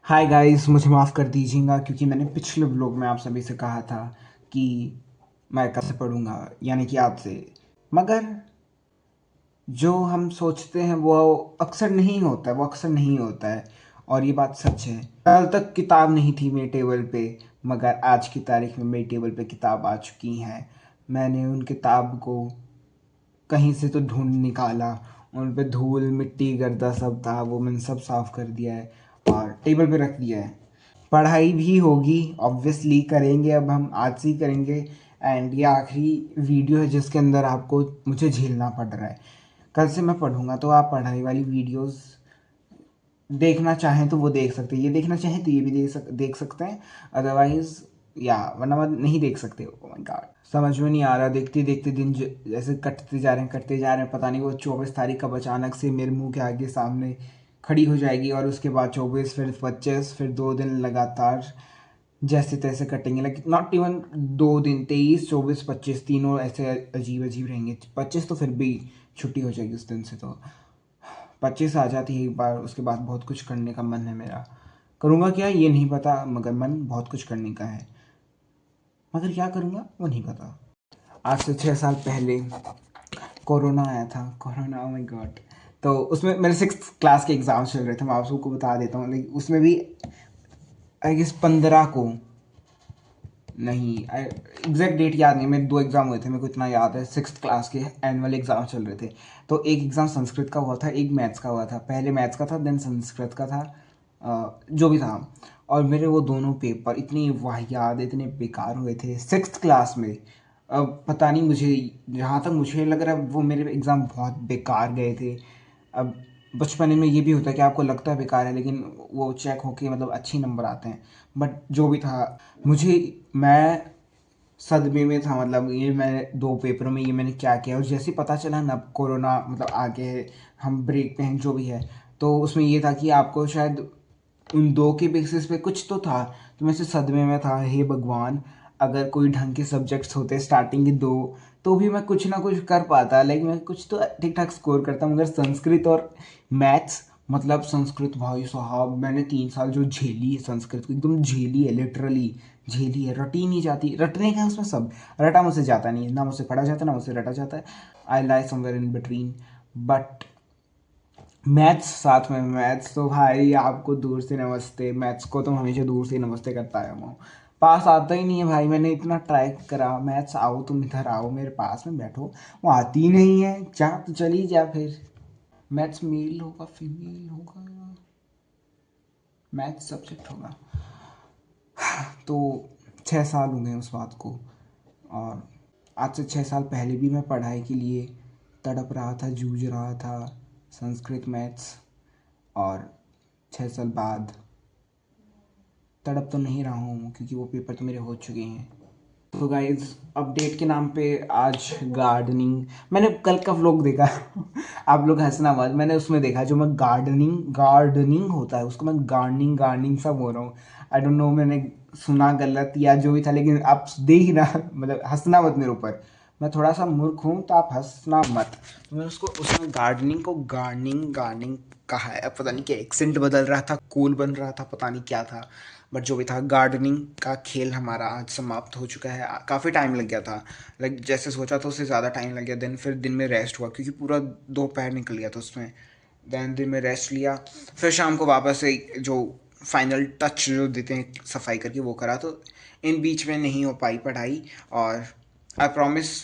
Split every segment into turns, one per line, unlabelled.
Hi guys, मुझे माफ़ कर दीजिएगा क्योंकि मैंने पिछले व्लॉग में आप सभी से कहा था कि मैं कल से पढ़ूंगा, यानी कि आज से। मगर जो हम सोचते हैं वो अक्सर नहीं होता है, वो अक्सर नहीं होता है। और ये बात सच है। कल तक किताब नहीं थी मेरे टेबल पे, मगर आज की तारीख में मेरी टेबल पे किताब आ चुकी हैं। मैंने उन किताब को कहीं से तो ढूंढ निकाला। उन पे धूल मिट्टी गर्दा सब था, वो मैंने सब साफ कर दिया है और टेबल पे रख दिया है। पढ़ाई भी होगी, ऑब्वियसली करेंगे, अब हम आज से ही करेंगे। एंड ये आखिरी वीडियो है जिसके अंदर आपको मुझे झेलना पड़ रहा है। कल से मैं पढ़ूंगा तो आप पढ़ाई वाली वीडियोस देखना चाहें तो वो देख सकते हैं, ये देखना चाहें तो ये भी देख सकते हैं। अदरवाइज या वरना मत नहीं देख सकते। ओह माय गॉड, समझ में नहीं आ रहा। देखते देखते दिन जैसे कटते जा रहे हैं, कटते जा रहे हैं। पता नहीं वो 24 तारीख कब अचानक से मेरे मुंह के आगे सामने खड़ी हो जाएगी और उसके बाद 24, फिर 25, फिर 2 दिन लगातार जैसे तैसे कटेंगे। लाइक नॉट इवन 2 दिन, 23, 24, 25 तीनों ऐसे अजीब अजीब रहेंगे। 25 तो फिर भी छुट्टी हो जाएगी उस दिन से। तो 25 आ जाती है एक बार, उसके बाद बहुत कुछ करने का मन है मेरा। करूँगा क्या ये नहीं पता, मगर मन बहुत कुछ करने का है। मगर क्या करूँगा वो नहीं पता। आज से 6 साल पहले कोरोना आया था। Corona, oh my God. तो उसमें मेरे 6th क्लास के एग्ज़ाम चल रहे थे। मैं आप सबको बता देता हूँ, लाइक उसमें भी आई गेस 15 को, नहीं एग्जैक्ट डेट याद नहीं। मेरे 2 एग्ज़ाम हुए थे, मेरे को इतना याद है। 6th क्लास के एनुअल एग्ज़ाम चल रहे थे। तो एक एग्ज़ाम संस्कृत का हुआ था, एक मैथ्स का हुआ था। पहले मैथ्स का था, देन संस्कृत का था। जो भी था। और मेरे वो दोनों पेपर इतने वाहियात, इतने बेकार हुए थे 6th क्लास में। अब पता नहीं, मुझे जहाँ तक मुझे लग रहा है वो मेरे एग्ज़ाम बहुत बेकार गए थे। अब बचपन में ये भी होता है कि आपको लगता है बेकार है, लेकिन वो चेक होके मतलब अच्छे नंबर आते हैं। बट जो भी था, मुझे मैं सदमे में था। मतलब ये मैं 2 पेपरों में ये मैंने क्या किया। और जैसे पता चला ना कोरोना मतलब आगे, हम ब्रेक पे हैं जो भी है, तो उसमें ये था कि आपको शायद उन 2 के बेसिस पे कुछ तो था। तो मैं ऐसे सदमे में था, हे भगवान, अगर कोई ढंग के सब्जेक्ट्स होते स्टार्टिंग के 2, तो भी मैं कुछ ना कुछ कर पाता। लाइक मैं कुछ तो ठीक ठाक स्कोर करता। मगर संस्कृत और मैथ्स, मतलब संस्कृत भाई साहब, मैंने 3 साल जो झेली है संस्कृत को, एकदम झेली है, लिटरली झेली है। रटी नहीं जाती, रटने का है उसमें सब, रटा मुझसे जाता नहीं है, ना मुझसे पढ़ा जाता है ना मुझसे रटा जाता है। I lie somewhere in between. But maths, साथ में मैथ्स तो भाई आपको दूर से नमस्ते। मैथ्स को तो हमेशा दूर से नमस्ते करता है। वो पास आता ही नहीं है भाई। मैंने इतना ट्राई करा, मैथ्स आओ, तुम इधर आओ, मेरे पास में बैठो, वो आती ही नहीं है। जा तो चली जा फिर। मैथ्स मेल होगा फीमेल होगा, मैथ्स सब्जेक्ट होगा। तो 6 साल हो गए उस बात को। और आज से 6 साल पहले भी मैं पढ़ाई के लिए तड़प रहा था, जूझ रहा था, संस्कृत मैथ्स। और 6 साल बाद तड़प तो नहीं रहा हूँ क्योंकि वो पेपर तो मेरे हो चुके हैं। तो गाइज, अपडेट के नाम पे आज गार्डनिंग, मैंने कल का व्लॉग देखा। आप लोग हंसना मत। मैंने उसमें देखा जो मैं गार्डनिंग गार्डनिंग होता है उसको मैं गार्डनिंग गार्डनिंग सब बोल रहा हूँ। आई डोंट नो, मैंने सुना गलत या जो भी था, लेकिन आप देख ना, मतलब हंसना मत मेरे ऊपर। मैं थोड़ा सा मूर्ख हूँ तो आप हंसना मत। तो मैं उसको उसमें गार्डनिंग को गार्डनिंग गार्डनिंग कहा है। अब पता नहीं क्या एक्सेंट बदल रहा था, कूल बन रहा था, पता नहीं क्या था। बट जो भी था, गार्डनिंग का खेल हमारा आज समाप्त हो चुका है। काफ़ी टाइम लग गया था। लाइक जैसे सोचा था उससे ज़्यादा टाइम लग गया। दिन फिर दिन में रेस्ट हुआ क्योंकि पूरा दोपहर निकल गया था उसमें। देन दिन में रेस्ट लिया। फिर शाम को वापस से जो फाइनल टच जो देते हैं सफाई करके वो करा। तो इन बीच में नहीं हो पाई पढ़ाई। और आई प्रॉमिस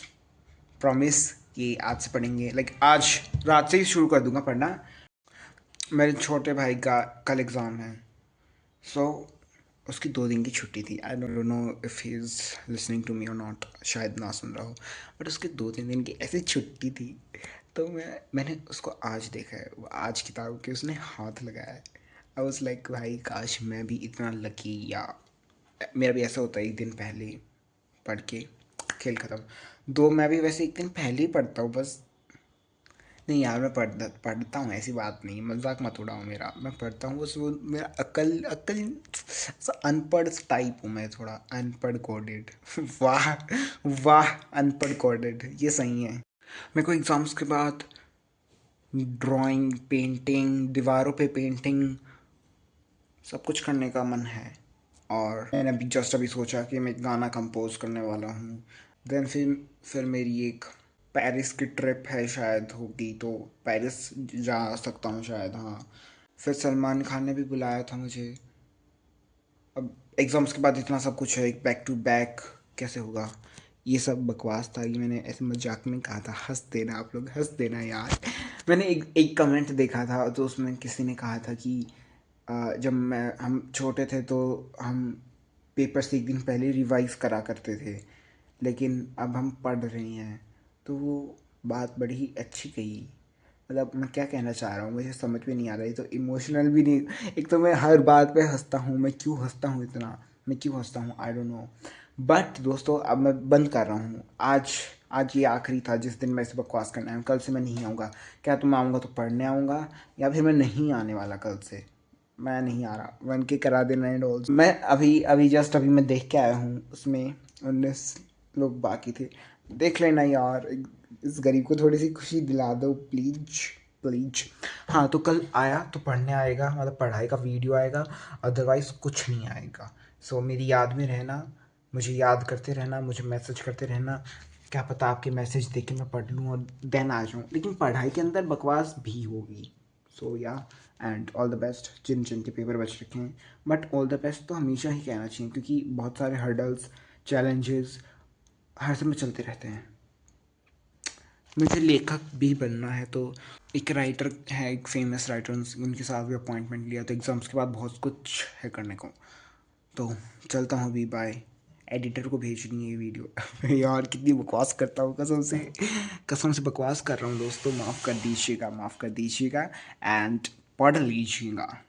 प्रॉमिस कि आज से पढ़ेंगे। लाइक आज रात से ही शुरू कर दूंगा पढ़ना। मेरे छोटे भाई का कल एग्ज़ाम है। सो उसकी 2 दिन की छुट्टी थी। I don't know if he is listening to me और नॉट, शायद ना सुन रहा हो। बट उसकी 2-3 दिन की ऐसी छुट्टी थी। तो मैंने उसको आज देखा है, वो आज किताब के उसने हाथ लगाया है। आई वाज लाइक भाई काश मैं भी इतना लकी, या मेरा भी ऐसा होता है एक दिन पहले पढ़ के खेल ख़त्म। दो मैं भी वैसे एक दिन पहले ही पढ़ता हूँ बस। नहीं यार, मैं पढ़ता पढ़ता हूँ, ऐसी बात नहीं, मजाक मत उड़ाओ मेरा। मैं पढ़ता हूँ बस, वो मेरा अकल अकल ऐसा अनपढ़ टाइप हूँ मैं, थोड़ा अनपढ़ कोडेड। वाह, वाह, अनपढ़ कोडेड, ये सही है। मेरे को एग्ज़ाम्स के बाद ड्राइंग, पेंटिंग, दीवारों पे पेंटिंग, सब कुछ करने का मन है। और मैंने अभी जस्ट अभी सोचा कि मैं एक गाना कंपोज करने वाला हूँ। देन फिर मेरी एक पेरिस की ट्रिप है शायद होगी, तो पेरिस जा सकता हूँ शायद। हाँ, फिर सलमान खान ने भी बुलाया था मुझे। अब एग्ज़ाम्स के बाद इतना सब कुछ है, एक बैक टू बैक कैसे होगा। ये सब बकवास था, ये मैंने ऐसे मजाक में कहा था। हंस देना आप लोग, हंस देना यार। मैंने एक कमेंट देखा था, तो उसमें किसी ने कहा था कि जब हम छोटे थे तो हम पेपर से एक दिन पहले रिवाइज करा करते थे, लेकिन अब हम पढ़ रहे हैं। तो वो बात बड़ी ही अच्छी कही। मतलब मैं क्या कहना चाह रहा हूँ मुझे समझ में नहीं आ रहा है। तो इमोशनल भी नहीं, एक तो मैं हर बात पे हंसता हूँ। मैं क्यों हंसता हूँ इतना, मैं क्यों हंसता हूँ, आई डोंट नो। बट दोस्तों अब मैं बंद कर रहा हूँ। आज आज ये आखिरी था जिस दिन मैं इसे बकवास करना है। कल से मैं नहीं आऊँगा। क्या तुम आऊँगा तो पढ़ने आऊँगा, या फिर मैं नहीं आने वाला कल से। मैं नहीं आ रहा, वन के करा देना एंड ऑल। मैं अभी अभी जस्ट अभी मैं देख के आया हूँ, उसमें 19 लोग बाकी थे। देख लेना यार, इस गरीब को थोड़ी सी खुशी दिला दो प्लीज प्लीज। हाँ, तो कल आया तो पढ़ने आएगा, मतलब पढ़ाई का वीडियो आएगा, अदरवाइज कुछ नहीं आएगा। सो मेरी याद में रहना, मुझे याद करते रहना, मुझे मैसेज करते रहना। क्या पता आपके मैसेज देख के मैं पढ़ लूँ और देन आ जाऊँ, लेकिन पढ़ाई के अंदर बकवास भी होगी। सो या, एंड ऑल द बेस्ट जिन जिन के पेपर बच रखे हैं। बट ऑल द बेस्ट तो हमेशा ही कहना चाहिए, क्योंकि बहुत सारे हर्डल्स, चैलेंजेस हर समय चलते रहते हैं। मुझे लेखक भी बनना है, तो एक राइटर है, एक फेमस राइटर, उनके साथ भी अपॉइंटमेंट लिया। तो एग्ज़ाम्स के बाद बहुत कुछ है करने को। तो चलता हूँ अभी, बाय। एडिटर को भेजनी है ये वीडियो। यार कितनी बकवास करता हूँ, कसम से बकवास कर रहा हूँ दोस्तों। माफ़ कर दीजिएगा, माफ़ कर दीजिएगा, एंड पढ़ लीजिएगा।